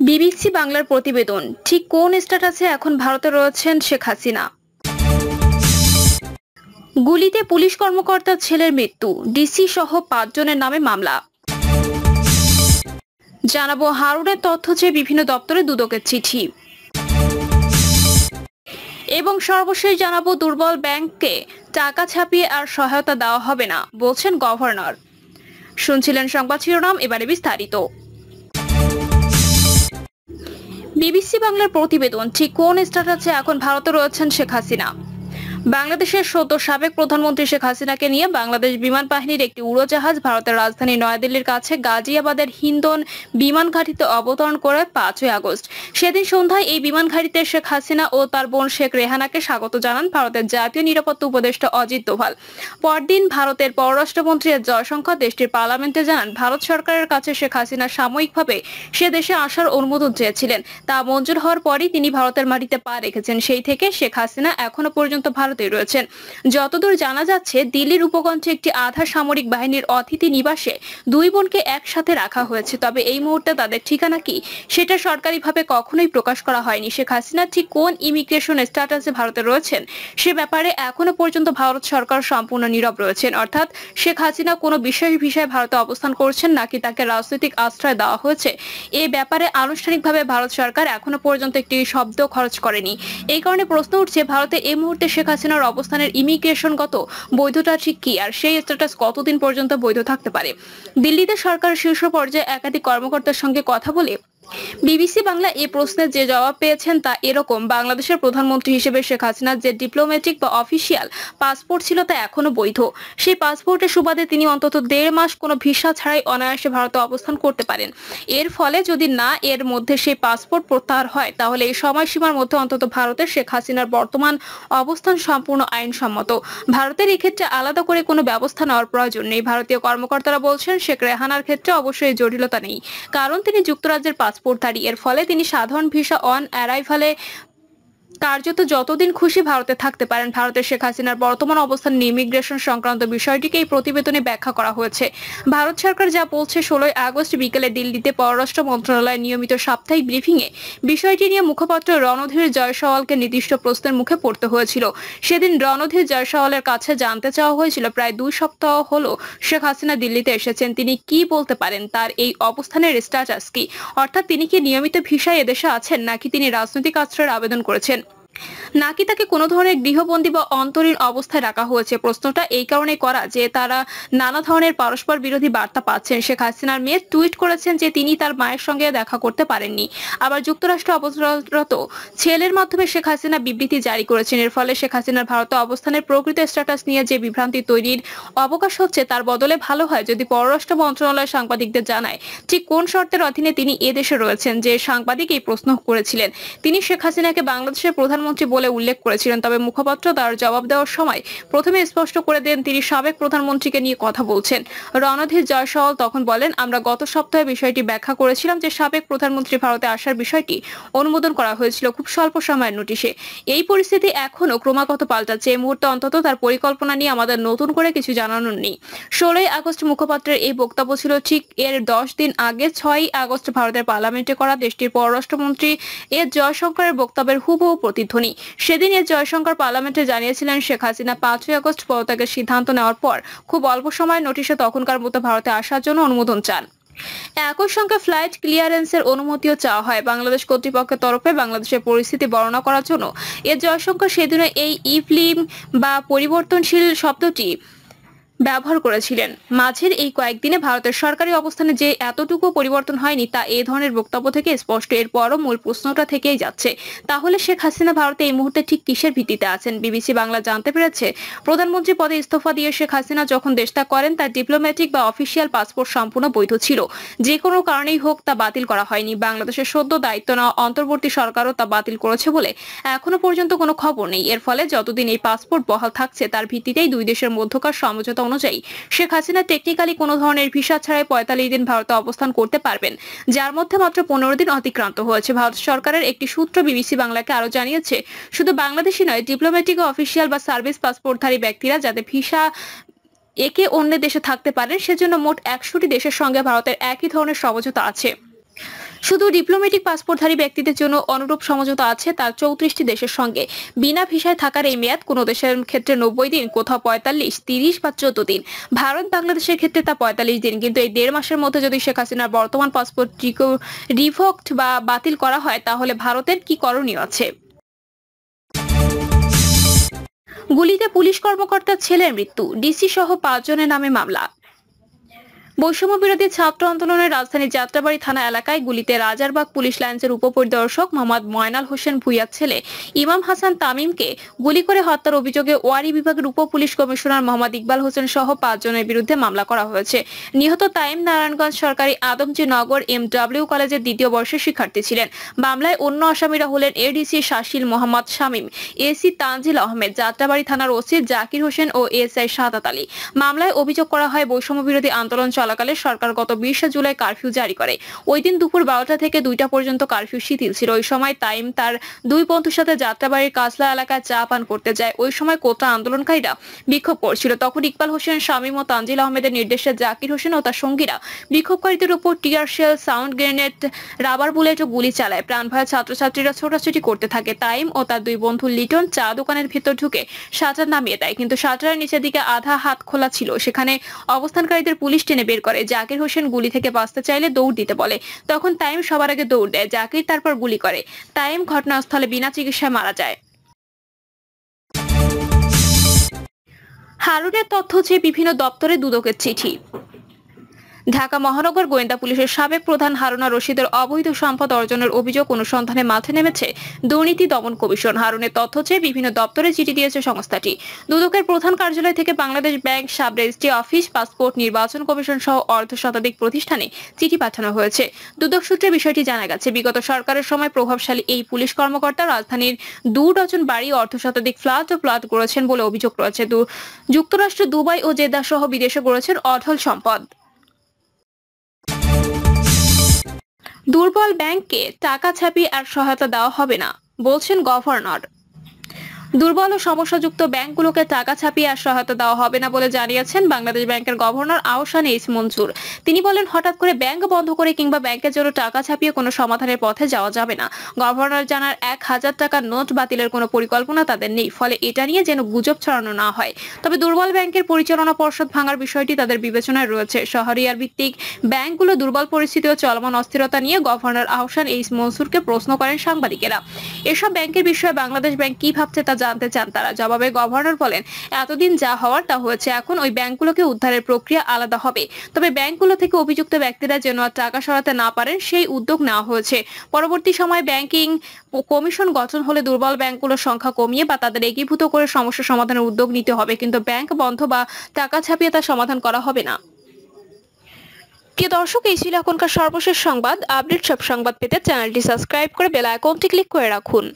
BBC বাংলার প্রতিবেদন, ঠিক কোন স্ট্যাটাসে এখন ভারতে রয়েছেন শেখ হাসিনা? গুলিতে পুলিশ কর্মকর্তার ছেলের মৃত্যু, ডিসি সহ 5 জনের নামে মামলা। জানাবো হারুনের তথ্য চেয়ে বিভিন্ন দপ্তরে দুদকের চিঠি। এবং সর্বশেষ জানাবো দুর্বল ব্যাংককে টাকা ছাপিয়ে আর সহায়তা দেওয়া হবে না বলছেন গভর্নর। শুনছিলেন সংবাদ শিরোনাম, এবারে বিস্তারিত। বিবিসি বাংলার প্রতিবেদন, ঠিক কোন স্ট্যাটাসে এখন ভারতে রয়েছেন শেখ হাসিনা? বাংলাদেশের সদ্য সাবেক প্রধানমন্ত্রী শেখ হাসিনাকে নিয়ে বাংলাদেশ বিমান বাহিনীর একটি উড়োজাহাজ ভারতের রাজধানী নয়াদিল্লির কাছে গাজিয়াবাদের হিন্দন বিমান ঘাঁটিতে অবতরণ করে 5ই আগস্ট। সেদিন সন্ধ্যায় এই বিমান ঘাঁটিতে শেখ হাসিনা ও তার বোন শেখ রেহানাকে স্বাগত জানান ভারতের জাতীয় নিরাপত্তা উপদেষ্টা অজিত দোভাল। পরদিন ভারতের পররাষ্ট্রমন্ত্রী এস জয়শঙ্কর দেশটির পার্লামেন্টে জানান ভারত সরকারের কাছে শেখ হাসিনা সাময়িকভাবে সে দেশে আসার অনুমোদন চেয়েছিলেন, তা মঞ্জুর হওয়ার পরই তিনি ভারতের মাটিতে পা রেখেছেন। সেই থেকে শেখ হাসিনা এখনো পর্যন্ত ভারতে রয়েছেন। যতদূর জানা যাচ্ছে, দিল্লির উপকণ্ঠে একটি আধা সামরিক বাহিনীর অতিথি নিবাসে দুই বোনকে একসাথে রাখা হয়েছে। তবে এই মুহূর্তে তাদের ঠিকানা কি সেটা সরকারিভাবে কখনোই প্রকাশ করা হয়নি। শেখ হাসিনা ঠিক কোন ইমিগ্রেশন স্ট্যাটাসে ভারতে রয়েছেন সে ব্যাপারে এখনো পর্যন্ত ভারত সরকার সম্পূর্ণ নীরব রয়েছেন। অর্থাৎ শেখ হাসিনা কোনো বিশেষ বিষয়ে ভারতে অবস্থান করছেন নাকি তাকে রাজনৈতিক আশ্রয় দেওয়া হয়েছে, এ ব্যাপারে আনুষ্ঠানিকভাবে ভারত সরকার এখনো পর্যন্ত একটি শব্দ খরচ করেনি। এই কারণে প্রশ্ন উঠছে, ভারতে এই মুহূর্তে শেখ হাসিনার অবস্থানের ইমিগ্রেশনগত বৈধতা ঠিক কি, আর সেই স্ট্যাটাস কতদিন পর্যন্ত বৈধ থাকতে পারে? দিল্লিতে সরকারের শীর্ষ পর্যায়ে একাধিক কর্মকর্তার সঙ্গে কথা বলে বিবিসি বাংলা এই প্রশ্নের যে জবাব পেয়েছেন তা এরকম: বাংলাদেশের প্রধানমন্ত্রী হিসেবে শেখ হাসিনার যে ডিপ্লোম্যাটিক বা অফিসিয়াল পাসপোর্ট ছিল তা এখনো বৈধ। সেই পাসপোর্টের সুবাদে তিনি অন্তত 1.5 মাস কোনো ভিসা ছাড়াই অনায়াসে ভারতে অবস্থান করতে পারেন। এর ফলে যদি না এর মধ্যে সেই পাসপোর্ট প্রত্যাহার হয়, তাহলে এই সময়সীমার মধ্যে অন্তত ভারতের শেখ হাসিনার বর্তমান অবস্থান সম্পূর্ণ আইনসম্মত। ভারতের এক্ষেত্রে আলাদা করে কোনো ব্যবস্থা নেওয়ার প্রয়োজন নেই। ভারতীয় কর্মকর্তারা বলছেন, শেখ রেহানার ক্ষেত্রে অবশ্যই জটিলতা নেই, কারণ তিনি যুক্তরাজ্যের পাসপোর্টধারী। এর ফলে তিনি সাধারণ ভিসা অন অ্যারাইভালে কার্যত যতদিন খুশি ভারতে থাকতে পারেন। ভারতের শেখ হাসিনার বর্তমান অবস্থান ইমিগ্রেশন সংক্রান্ত বিষয়টিকে এই প্রতিবেদনে ব্যাখ্যা করা হয়েছে। ভারত সরকার যা বলছে, 16 আগস্ট বিকেলে দিল্লিতে পররাষ্ট্র মন্ত্রণালয়ের নিয়মিত সাপ্তাহিক ব্রিফিংয়ে বিষয়টি নিয়ে মুখপাত্র রণধীর জয়সওয়ালকে নির্দিষ্ট প্রশ্নের মুখে পড়তে হয়েছিল। সেদিন রণধীর জয়সওয়ালের কাছে জানতে চাওয়া হয়েছিল, প্রায় 2 সপ্তাহ হলো শেখ হাসিনা দিল্লিতে এসেছেন, তিনি কি বলতে পারেন, তার এই অবস্থানের স্ট্যাটাস কি, অর্থাৎ তিনি কি নিয়মিত ভিসায় এদেশে আছেন নাকি তিনি রাজনৈতিক আশ্রয়ের আবেদন করেছেন, নাকি তাকে কোনো ধরনের গৃহবন্দী বা অন্তরীণ অবস্থায় রাখা হয়েছে। প্রশ্নটা এই কারণে করা যে তারা নানা ধরনের পরস্পর বিরোধী বার্তা পাচ্ছেন। শেখ হাসিনার মেয়ে টুইট করেছেন যে তিনি তার মায়ের সঙ্গে দেখা করতে পারেননি। আবার যুক্তরাষ্ট্রে অবস্থানরত ছেলের মাধ্যমে শেখ হাসিনা বিবৃতি জারি করেছেন। এর ফলে শেখ হাসিনার ভারতে অবস্থানের প্রকৃত স্ট্যাটাস নিয়ে যে বিভ্রান্তি তৈরির অবকাশ হচ্ছে, তার বদলে ভালো হয় যদি পররাষ্ট্র মন্ত্রণালয় সাংবাদিকদের জানায় ঠিক কোন শর্তের অধীনে তিনি এদেশে রয়েছেন। যে সাংবাদিক এই প্রশ্ন করেছিলেন, তিনি শেখ হাসিনাকে বাংলাদেশের প্রধানমন্ত্রী বলে উল্লেখ করেছিলেন। তবে মুখপাত্র তার জবাব দেওয়ার সময় প্রথমে স্পষ্ট করে দেন তিনি সাবেক প্রধানমন্ত্রীকে নিয়ে কথা বলছেন। রণধীর জয়সওয়াল তখন বলেন, আমরা গত সপ্তাহে বিষয়টি ব্যাখ্যা করেছিলাম যে সাবেক প্রধানমন্ত্রী ভারতে আসার বিষয়টি অনুমোদন করা হয়েছিল খুব স্বল্প সময়ের নোটিশে। এই পরিস্থিতি এখনো ক্রমাগত পাল্টাচ্ছে। এই মুহূর্তে অন্তত তার পরিকল্পনা নিয়ে আমাদের নতুন করে কিছু জানানোর নেই। 16 আগস্ট মুখপাত্রের এই বক্তব্য ছিল ঠিক এর 10 দিন আগে 6 আগস্ট ভারতের পার্লামেন্টে করা দেশটির পররাষ্ট্রমন্ত্রী এস জয়শঙ্করের বক্তব্যের হুবহু প্রতিধ্বনি। সেদিন এস জয়শঙ্কর পার্লামেন্টে জানিয়েছিলেন, শেখ হাসিনা 5ই আগস্ট পদত্যাগের সিদ্ধান্ত নেওয়ার পর খুব অল্প সময়ের নোটিশে তখনকার মতো ভারতে আসার জন্য অনুমোদন চান। একই সঙ্গে ফ্লাইট ক্লিয়ারেন্সের অনুমতিও চাওয়া হয় বাংলাদেশ কর্তৃপক্ষের তরফে। বাংলাদেশের পরিস্থিতি বর্ণনা করার জন্য এস জয়শঙ্কর সেদিনও এই ইভলিম বা পরিবর্তনশীল শব্দটি ব্যবহার করেছিলেন। মাঝের এই কয়েকদিনে ভারতের সরকারি অবস্থানে যে এতটুকু পরিবর্তন হয়নি তা এই ধরনের বক্তব্য থেকে স্পষ্ট। এরপরও মূল প্রশ্নটা থেকেই যাচ্ছে, তাহলে শেখ হাসিনা ভারতে এই মুহূর্তে ঠিক কিসের ভিত্তিতে আছেন? বিবিসি বাংলা জানতে পেরেছে, প্রধানমন্ত্রী পদে ইস্তফা দিয়ে শেখ হাসিনা যখন দেশত্যাগ করেন, তার ডিপ্লোম্যাটিক বা অফিসিয়াল পাসপোর্ট সম্পূর্ণ বৈধ ছিল। যে কোনো কারণেই হোক তা বাতিল করা হয়নি। বাংলাদেশের সদ্য দায়িত্ব নেওয়া অন্তর্বর্তী সরকারও তা বাতিল করেছে বলে এখনো পর্যন্ত কোনো খবর নেই। এর ফলে যতদিন এই পাসপোর্ট বহাল থাকছে, তার ভিত্তিতেই দুই দেশের মধ্যকার সমঝোতা অনুযায়ী শেখ হাসিনা টেকনিক্যালি কোনো ধরনের ভিসা ছাড়াই 45 দিন ভারতে অবস্থান করতে পারবেন, যার মধ্যে মাত্র 15 দিন অতিক্রান্ত হয়েছে। ভারত সরকারের একটি সূত্র বিবিসি বাংলাকে আরো জানিয়েছে, শুধু বাংলাদেশি নয়, ডিপ্লোম্যাটিক ও অফিসিয়াল বা সার্ভিস পাসপোর্টধারী ব্যক্তিরা যাতে ভিসা একে অন্য দেশে থাকতে পারেন, সেজন্য মোট 100টি দেশের সঙ্গে ভারতের একই ধরনের সমঝোতা আছে। শুধু ডিপ্লোম্যাটিক পাসপোর্টধারী ব্যক্তিদের জন্য অনুরূপ সমঝোতা আছে তার 34টি দেশের সঙ্গে। বিনা ভিসায় থাকার এই মেয়াদ কোনো দেশের ক্ষেত্রে 90 দিন, কোথাও 45, 30 বা 14 দিন। ভারত বাংলাদেশের ক্ষেত্রে তা 45 দিন। কিন্তু এই 1.5 মাসের মধ্যে যদি শেখ হাসিনার বর্তমান পাসপোর্ট রিভোকড বা বাতিল করা হয়, তাহলে ভারতের কি করণীয় আছে? গুলিতে পুলিশ কর্মকর্তার ছেলের মৃত্যু, ডিসি সহ 5 জনের নামে মামলা। বৈষম্য বিরোধী ছাত্র আন্দোলনের রাজধানীর যাত্রাবাড়ী থানা এলাকায় গুলিতে রাজারবাগ পুলিশ লাইন্সের উপপরিদর্শক মোহাম্মদ ময়নাল হোসেন ভুইয়ার ছেলে ইমাম হাসান তামিমকে গুলি করে হত্যার অভিযোগে ওয়ারী বিভাগের উপ পুলিশ কমিশনার মোহাম্মদ ইকবাল হোসেন সহ 5 জনের বিরুদ্ধে মামলা করা হয়েছে। নিহত তাইম নারায়ণগঞ্জ সরকারি আদমজি নগর MW কলেজের 2য় বর্ষের শিক্ষার্থী ছিলেন। মামলায় অন্য আসামিরা হলেন এডিসি শাসিল মোহাম্মদ শামীম, এসি তানজিল আহমেদ, যাত্রাবাড়ী থানার ওসি জাকির হোসেন ও এসআই সাদাত আলী। মামলায় অভিযোগ করা হয় বৈষম্য বিরোধী আন্দোলন চলাকালে সরকার গত 20 জুলাই কারফিউ জারি করে। ওই দিন দুপুর 12টা থেকে 2টা পর্যন্ত কারফিউ শিথিল ছিল। ওই সময় তাইম তার 2 বন্ধুর সাথে যাত্রাবাড়ির কাজলা এলাকায় চা পান করতে যায়। ওই সময় কোটা আন্দোলনকারীরা বিক্ষোভ করছিল। তখন ইকবাল হোসেন, শামীম ও তানজিল আহমেদের নির্দেশে জাকির হোসেন ও তার সঙ্গীরা বিক্ষোভকারীদের উপর tear shell, sound grenade, rubber bullet ও গুলি চালায়। প্রাণভয়ে ছাত্রছাত্রীরা ছোটাছুটি করতে থাকে। তাইম ও তার 2 বন্ধু লিটন চা দোকানের ভিতর ঢুকে শাটার নামিয়ে দেয়, কিন্তু শাটারের নিচের দিকে আধা হাত খোলা ছিল। সেখানে অবস্থানকারীদের পুলিশ টেনে বের করে। জাকির হোসেন গুলি থেকে বাঁচতে চাইলে দৌড় দিতে বলে। তখন তাইম সবার আগে দৌড় দেয়। জাকির তারপর গুলি করে। তাইম ঘটনাস্থলে বিনা চিকিৎসায় মারা যায়। হারুনের তথ্য চেয়ে বিভিন্ন দপ্তরে দুদকের চিঠি। ঢাকা মহানগর গোয়েন্দা পুলিশের সাবেক প্রধান হারুনা রশিদের অবৈধ সম্পদ অর্জনের অভিযোগ অনুসন্ধানে মাঠে নেমেছে দুর্নীতি দমন কমিশন। হারুনের তথ্য চেয়ে বিভিন্ন দপ্তরে চিঠি দিয়েছে সংস্থাটি। দুদকের প্রধান কার্যালয় থেকে Bangladesh bank, sub registry office, passport, নির্বাচন কমিশন সহ অর্ধশতাধিক প্রতিষ্ঠানে চিঠি পাঠানো হয়েছে। দুদক সূত্রে বিষয়টি জানা গেছে। বিগত সরকারের সময় প্রভাবশালী এই পুলিশ কর্মকর্তা রাজধানীর 2 ডজন বাড়ি, অর্ধশতাধিক ফ্ল্যাট ও প্লট গড়েছেন বলে অভিযোগ রয়েছে। যুক্তরাষ্ট্র, দুবাই ও জেদ্দা সহ বিদেশে গড়েছেন অঢল সম্পদ। দুর্বল ব্যাংককে টাকা ছাপিয়ে আর সহায়তা দেওয়া হবে না, বলছেন গভর্নর। দুর্বল ও সমস্যাযুক্ত ব্যাংকগুলোকে টাকা ছাপিয়ে আর সহায়তা দেওয়া হবে না বলে জানিয়েছেন বাংলাদেশ ব্যাংকের গভর্নর আহসান এইচ মনজুর। তিনি বলেন, হঠাৎ করে ব্যাংক বন্ধ করে কিংবা ব্যাংকের জন্য টাকা ছাপিয়ে কোনো সমাধানের পথে যাওয়া যাবে না। গভর্নর জানার 1000 টাকার নোট বাতিলের কোনো পরিকল্পনা তাদের নেই। ফলে এটা নিয়ে যেন গুজব ছড়ানো না হয়। তবে দুর্বল ব্যাংকের পরিচালনা পর্ষদ ভাঙার বিষয়টি তাদের বিবেচনায় রয়েছে। শহরিয়ার ভিত্তিক ব্যাংকগুলো দুর্বল পরিস্থিতি ও চলমান অস্থিরতা নিয়ে গভর্নর আহসান এইচ মনজুরকে প্রশ্ন করেন সাংবাদিকেরা। এসব ব্যাংকের বিষয়ে বাংলাদেশ ব্যাংক কি ভাবছে তা জানতে চান তারা। জবাবে গভর্নর বলেন, এতদিন যা হওয়ার তা হয়েছে, এখন ওই ব্যাংকগুলোকে উদ্ধারের প্রক্রিয়া আলাদা হবে। তবে ব্যাংকগুলো থেকে অভিযুক্ত ব্যক্তিরা যেন আর টাকা সরাতে না পারেন সেই উদ্যোগ নেওয়া হয়েছে। পরবর্তী সময়ে ব্যাংকিং কমিশন গঠন হলে দুর্বল ব্যাংকগুলোর সংখ্যা কমিয়ে বা তাদের একীভূত করে সমস্যা সমাধানের উদ্যোগ নিতে হবে। কিন্তু ব্যাংক বন্ধ বা টাকা ছাপিয়ে তা সমাধান করা হবে না। প্রিয় দর্শক, এই ছিল এখনকার সর্বশেষ সংবাদ। আপডেট সব সংবাদ পেতে চ্যানেলটি সাবস্ক্রাইব করে বেল আইকনটি ক্লিক করে রাখুন।